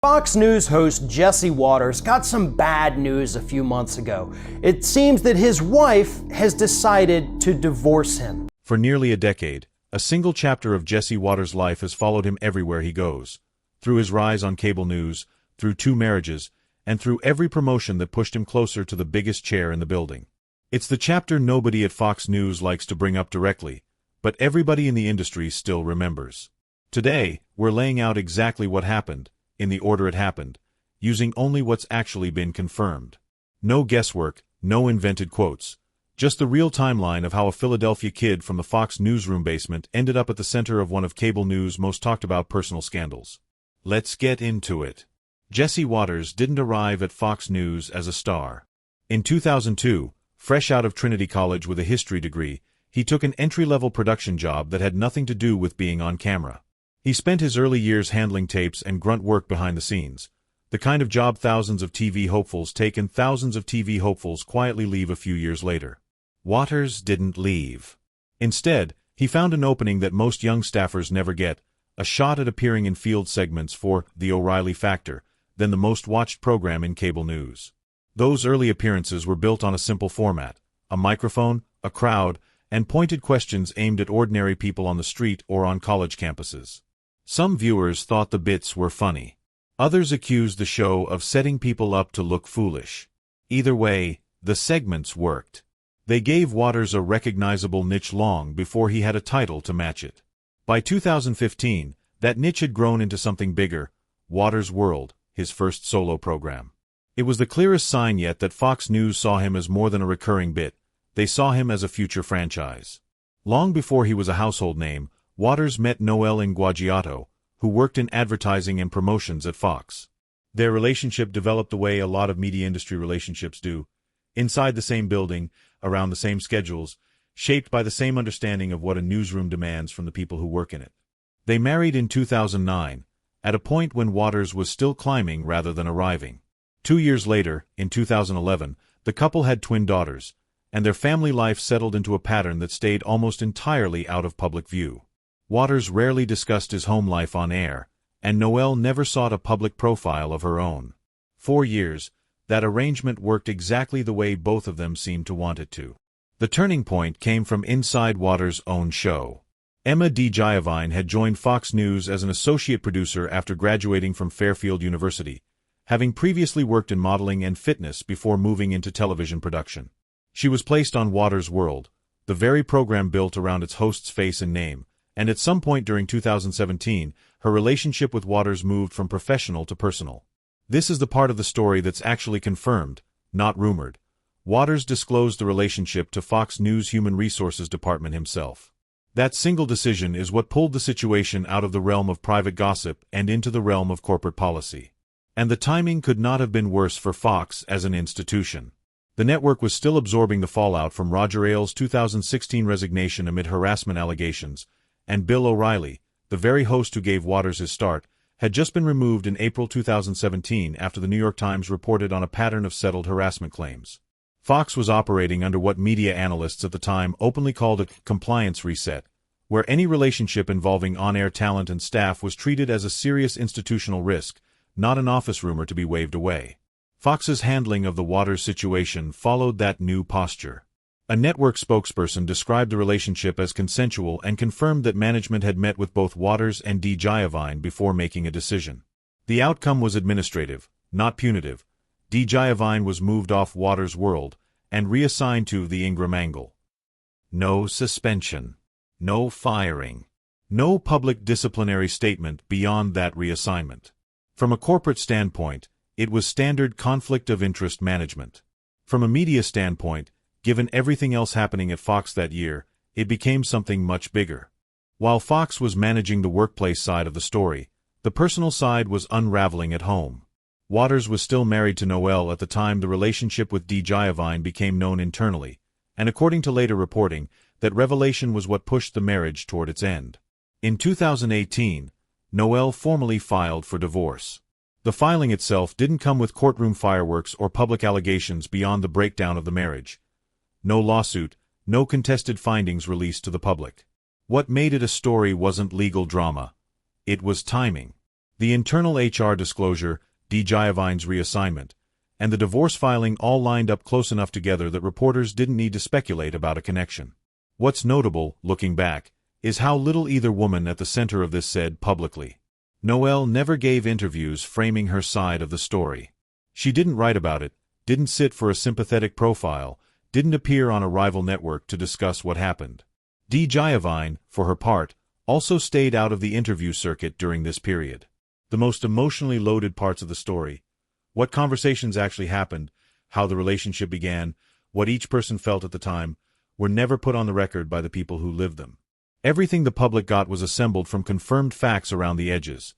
Fox News host Jesse Watters got some bad news a few months ago. It seems that his wife has decided to divorce him. For nearly a decade, a single chapter of Jesse Watters' life has followed him everywhere he goes. Through his rise on cable news, through 2 marriages, and through every promotion that pushed him closer to the biggest chair in the building. It's the chapter nobody at Fox News likes to bring up directly, but everybody in the industry still remembers. Today, we're laying out exactly what happened, in the order it happened, using only what's actually been confirmed. No guesswork, no invented quotes. Just the real timeline of how a Philadelphia kid from the Fox newsroom basement ended up at the center of one of cable news' most talked about personal scandals. Let's get into it. Jesse Watters didn't arrive at Fox News as a star. In 2002, fresh out of Trinity College with a history degree, he took an entry-level production job that had nothing to do with being on camera. He spent his early years handling tapes and grunt work behind the scenes, the kind of job thousands of TV hopefuls take and thousands of TV hopefuls quietly leave a few years later. Watters didn't leave. Instead, he found an opening that most young staffers never get, a shot at appearing in field segments for The O'Reilly Factor, then the most watched program in cable news. Those early appearances were built on a simple format: a microphone, a crowd, and pointed questions aimed at ordinary people on the street or on college campuses. Some viewers thought the bits were funny. Others accused the show of setting people up to look foolish. Either way, the segments worked. They gave Watters a recognizable niche long before he had a title to match it. By 2015, that niche had grown into something bigger: Watters' World, his first solo program. It was the clearest sign yet that Fox News saw him as more than a recurring bit. They saw him as a future franchise. Long before he was a household name, Watters met Noelle Inguagiato, who worked in advertising and promotions at Fox. Their relationship developed the way a lot of media industry relationships do, inside the same building, around the same schedules, shaped by the same understanding of what a newsroom demands from the people who work in it. They married in 2009, at a point when Watters was still climbing rather than arriving. 2 years later, in 2011, the couple had twin daughters, and their family life settled into a pattern that stayed almost entirely out of public view. Watters rarely discussed his home life on air, and Noelle never sought a public profile of her own. 4 years, that arrangement worked exactly the way both of them seemed to want it to. The turning point came from inside Watters' own show. Emma DeGiovanni had joined Fox News as an associate producer after graduating from Fairfield University, having previously worked in modeling and fitness before moving into television production. She was placed on Watters' World, the very program built around its host's face and name, and at some point during 2017, her relationship with Watters moved from professional to personal. This is the part of the story that's actually confirmed, not rumored. Watters disclosed the relationship to Fox News Human Resources Department himself. That single decision is what pulled the situation out of the realm of private gossip and into the realm of corporate policy. And the timing could not have been worse for Fox as an institution. The network was still absorbing the fallout from Roger Ailes' 2016 resignation amid harassment allegations, and Bill O'Reilly, the very host who gave Watters his start, had just been removed in April 2017 after the New York Times reported on a pattern of settled harassment claims. Fox was operating under what media analysts at the time openly called a compliance reset, where any relationship involving on-air talent and staff was treated as a serious institutional risk, not an office rumor to be waved away. Fox's handling of the Watters situation followed that new posture. A network spokesperson described the relationship as consensual and confirmed that management had met with both Watters and DeGiovanni before making a decision. The outcome was administrative, not punitive. DeGiovanni was moved off Watters' World and reassigned to the Ingram angle. No suspension. No firing. No public disciplinary statement beyond that reassignment. From a corporate standpoint, it was standard conflict of interest management. From a media standpoint, given everything else happening at Fox that year, it became something much bigger. While Fox was managing the workplace side of the story, the personal side was unraveling at home. Watters was still married to Noelle at the time the relationship with DeGiovanni became known internally, and according to later reporting, that revelation was what pushed the marriage toward its end. In 2018, Noelle formally filed for divorce. The filing itself didn't come with courtroom fireworks or public allegations beyond the breakdown of the marriage. No lawsuit, no contested findings released to the public. What made it a story wasn't legal drama. It was timing. The internal HR disclosure, Dee Giovanni's reassignment, and the divorce filing all lined up close enough together that reporters didn't need to speculate about a connection. What's notable, looking back, is how little either woman at the center of this said publicly. Noelle never gave interviews framing her side of the story. She didn't write about it, didn't sit for a sympathetic profile, didn't appear on a rival network to discuss what happened. Dee Giovanni, for her part, also stayed out of the interview circuit during this period. The most emotionally loaded parts of the story, what conversations actually happened, how the relationship began, what each person felt at the time, were never put on the record by the people who lived them. Everything the public got was assembled from confirmed facts around the edges.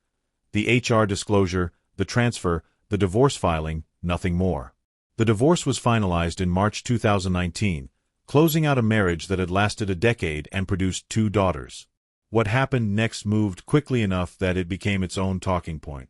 The HR disclosure, the transfer, the divorce filing, nothing more. The divorce was finalized in March 2019, closing out a marriage that had lasted a decade and produced 2 daughters. What happened next moved quickly enough that it became its own talking point.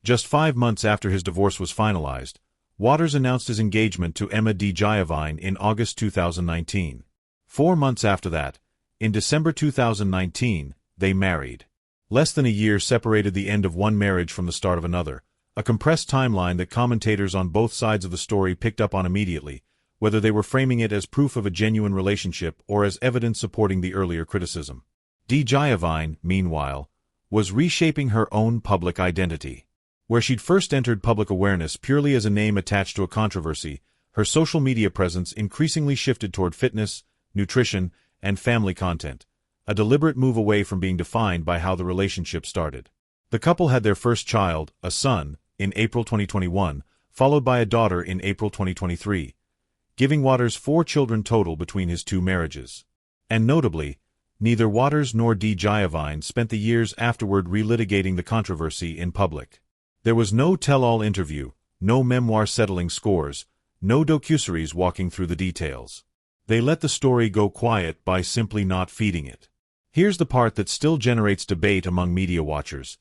Just 5 months after his divorce was finalized, Waters announced his engagement to Emma Dee Giovanni in August 2019. 4 months after that, in December 2019, they married. Less than a year separated the end of one marriage from the start of another, a compressed timeline that commentators on both sides of the story picked up on immediately, whether they were framing it as proof of a genuine relationship or as evidence supporting the earlier criticism. Dee Giovanni, meanwhile, was reshaping her own public identity. Where she'd first entered public awareness purely as a name attached to a controversy, her social media presence increasingly shifted toward fitness, nutrition, and family content, a deliberate move away from being defined by how the relationship started. The couple had their first child, a son, in April 2021, followed by a daughter in April 2023, giving Waters 4 children total between his 2 marriages. And notably, neither Waters nor Dee Giovanni spent the years afterward relitigating the controversy in public. There was no tell-all interview, no memoir settling scores, no docuseries walking through the details. They let the story go quiet by simply not feeding it. Here's the part that still generates debate among media watchers.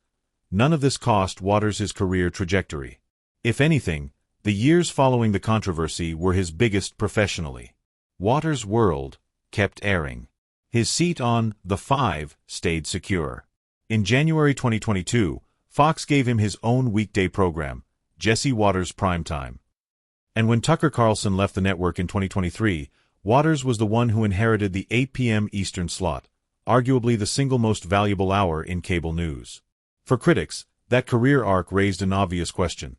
None of this cost Waters his career trajectory. If anything, the years following the controversy were his biggest professionally. Waters' world kept airing. His seat on The Five stayed secure. In January 2022, Fox gave him his own weekday program, Jesse Waters Primetime. And when Tucker Carlson left the network in 2023, Waters was the one who inherited the 8 p.m. Eastern slot, arguably the single most valuable hour in cable news. For critics, that career arc raised an obvious question.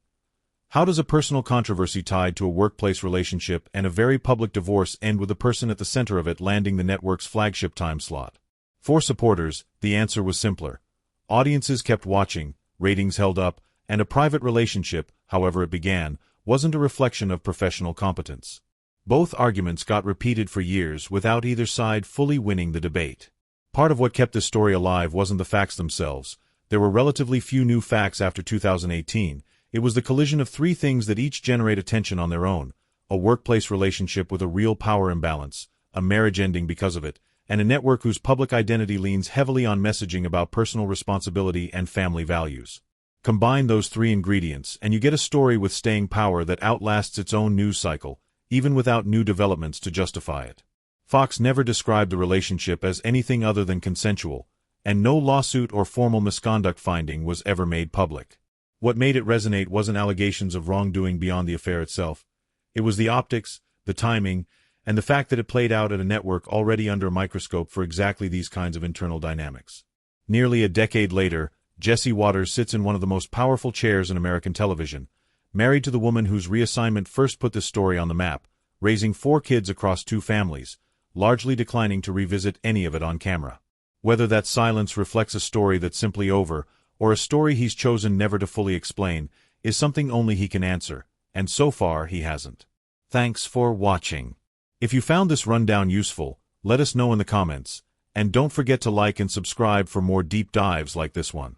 How does a personal controversy tied to a workplace relationship and a very public divorce end with the person at the center of it landing the network's flagship time slot? For supporters, the answer was simpler. Audiences kept watching, ratings held up, and a private relationship, however it began, wasn't a reflection of professional competence. Both arguments got repeated for years without either side fully winning the debate. Part of what kept this story alive wasn't the facts themselves. There were relatively few new facts after 2018. It was the collision of 3 things that each generate attention on their own: a workplace relationship with a real power imbalance, a marriage ending because of it, and a network whose public identity leans heavily on messaging about personal responsibility and family values. Combine those 3 ingredients, and you get a story with staying power that outlasts its own news cycle, even without new developments to justify it. Fox never described the relationship as anything other than consensual, and no lawsuit or formal misconduct finding was ever made public. What made it resonate wasn't allegations of wrongdoing beyond the affair itself. It was the optics, the timing, and the fact that it played out at a network already under a microscope for exactly these kinds of internal dynamics. Nearly a decade later, Jesse Waters sits in one of the most powerful chairs in American television, married to the woman whose reassignment first put this story on the map, raising 4 kids across 2 families, largely declining to revisit any of it on camera. Whether that silence reflects a story that's simply over, or a story he's chosen never to fully explain, is something only he can answer, and so far he hasn't. Thanks for watching. If you found this rundown useful, let us know in the comments, and don't forget to like and subscribe for more deep dives like this one.